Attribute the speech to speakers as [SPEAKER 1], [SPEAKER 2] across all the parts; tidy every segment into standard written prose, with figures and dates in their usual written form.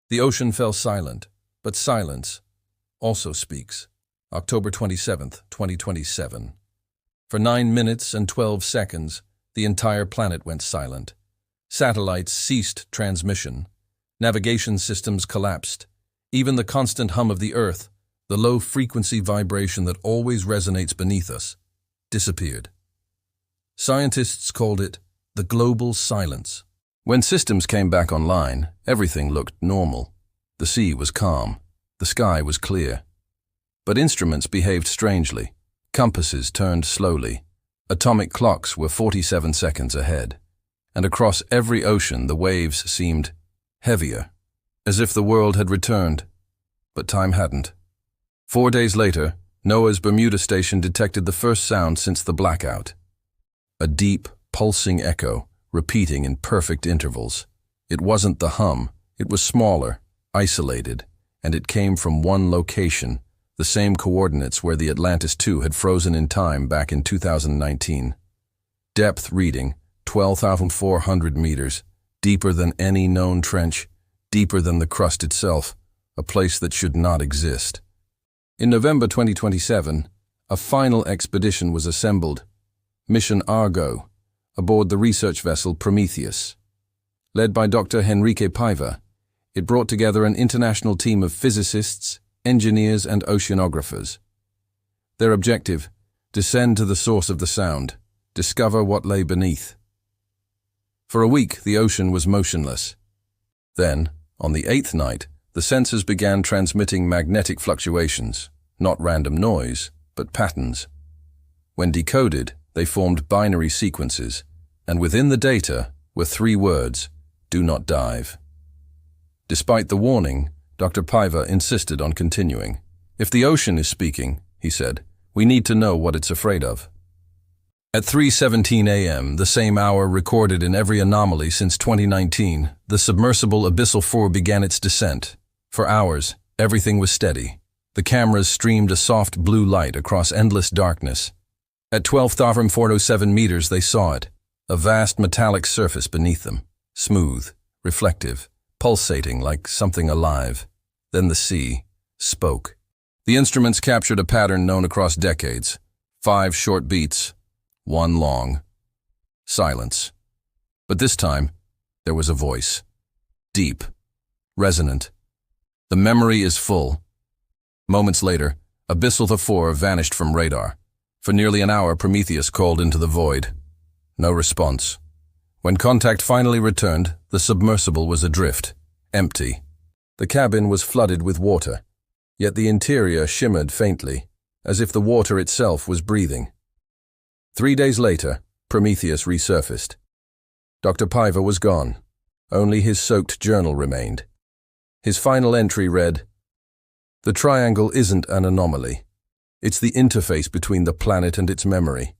[SPEAKER 1] The ocean fell silent, but silence also speaks. October 27th, 2027. For 9 minutes and 12 seconds, the entire planet went silent. Satellites ceased transmission. Navigation systems collapsed. Even the constant hum of the Earth, the low-frequency vibration that always resonates beneath us, disappeared. Scientists called it the global silence. When systems came back online, everything looked normal. The sea was calm. The sky was clear. But instruments behaved strangely. Compasses turned slowly. Atomic clocks were 47 seconds ahead. And across every ocean the waves seemed heavier, as if the world had returned. But time hadn't. 4 days later, NOAA's Bermuda station detected the first sound since the blackout. A deep, pulsing echo, repeating in perfect intervals. It wasn't the hum. It was smaller, isolated, and it came from one location, the same coordinates where the Atlantis II had frozen in time back in 2019. Depth reading, 12,400 meters, deeper than any known trench, deeper than the crust itself, a place that should not exist. In November 2027, a final expedition was assembled, Mission Argo, aboard the research vessel Prometheus. Led by Dr. Henrique Paiva, it brought together an international team of physicists, engineers, and oceanographers. Their objective: descend to the source of the sound, discover what lay beneath. For a week, the ocean was motionless. Then, on the 8th night, the sensors began transmitting magnetic fluctuations, not random noise, but patterns. When decoded, they formed binary sequences, and within the data were 3 words: do not dive. Despite the warning, Dr. Paiva insisted on continuing. If the ocean is speaking, he said, we need to know what it's afraid of. At 3:17 a.m., the same hour recorded in every anomaly since 2019, the submersible Abyssal 4 began its descent. For hours, everything was steady. The cameras streamed a soft blue light across endless darkness. At 12,407 meters, they saw it, a vast metallic surface beneath them, smooth, reflective, pulsating like something alive. Then the sea spoke. The instruments captured a pattern known across decades: 5 short beats, 1 long. Silence. But this time, there was a voice. Deep. Resonant. The memory is full. Moments later, Abyssal 4 vanished from radar. For nearly an hour, Prometheus called into the void. No response. When contact finally returned, the submersible was adrift, empty. The cabin was flooded with water, yet the interior shimmered faintly, as if the water itself was breathing. 3 days later, Prometheus resurfaced. Dr. Paiva was gone. Only his soaked journal remained. His final entry read, "The triangle isn't an anomaly. It's the interface between the planet and its memory.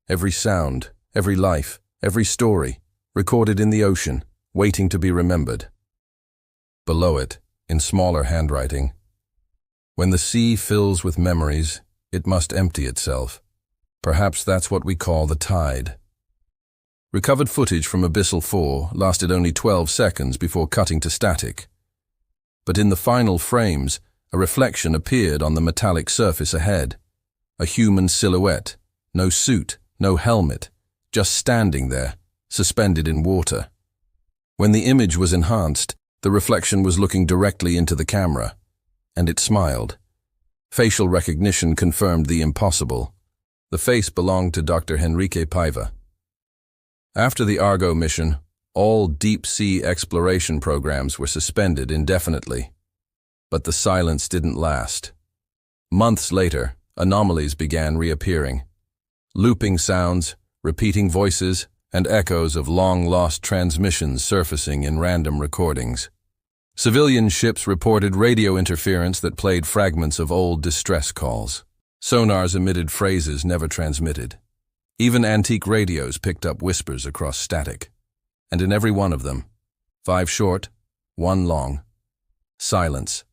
[SPEAKER 1] Every sound, every life, every story, recorded in the ocean, waiting to be remembered." Below it, in smaller handwriting, "When the sea fills with memories, it must empty itself. Perhaps that's what we call the tide." Recovered footage from Abyssal 4 lasted only 12 seconds before cutting to static. But in the final frames, a reflection appeared on the metallic surface ahead. A human silhouette, no suit, no helmet, just standing there, suspended in water. When the image was enhanced, the reflection was looking directly into the camera, and it smiled. Facial recognition confirmed the impossible. The face belonged to Dr. Henrique Paiva. After the Argo mission, all deep-sea exploration programs were suspended indefinitely. But the silence didn't last. Months later, anomalies began reappearing. Looping sounds, repeating voices, and echoes of long-lost transmissions surfacing in random recordings. Civilian ships reported radio interference that played fragments of old distress calls. Sonars emitted phrases never transmitted. Even antique radios picked up whispers across static. And in every one of them, 5 short, 1 long. Silence.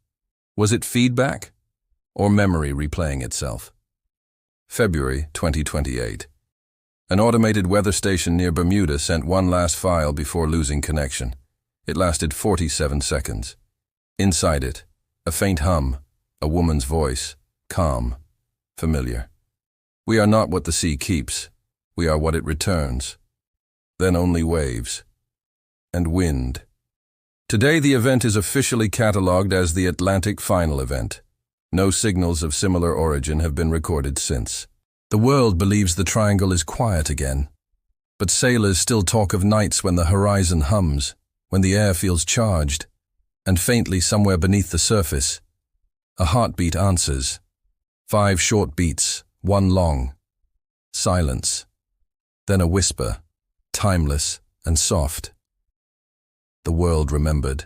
[SPEAKER 1] Was it feedback, or memory replaying itself? February 2028. An automated weather station near Bermuda sent one last file before losing connection. It lasted 47 seconds. Inside it, a faint hum, a woman's voice, calm, familiar. We are not what the sea keeps, we are what it returns. Then only waves. And wind. Today the event is officially catalogued as the Atlantic Final Event. No signals of similar origin have been recorded since. The world believes the triangle is quiet again. But sailors still talk of nights when the horizon hums, when the air feels charged, and faintly somewhere beneath the surface, a heartbeat answers. 5 short beats, 1 long. Silence. Then a whisper, timeless and soft. The world remembered.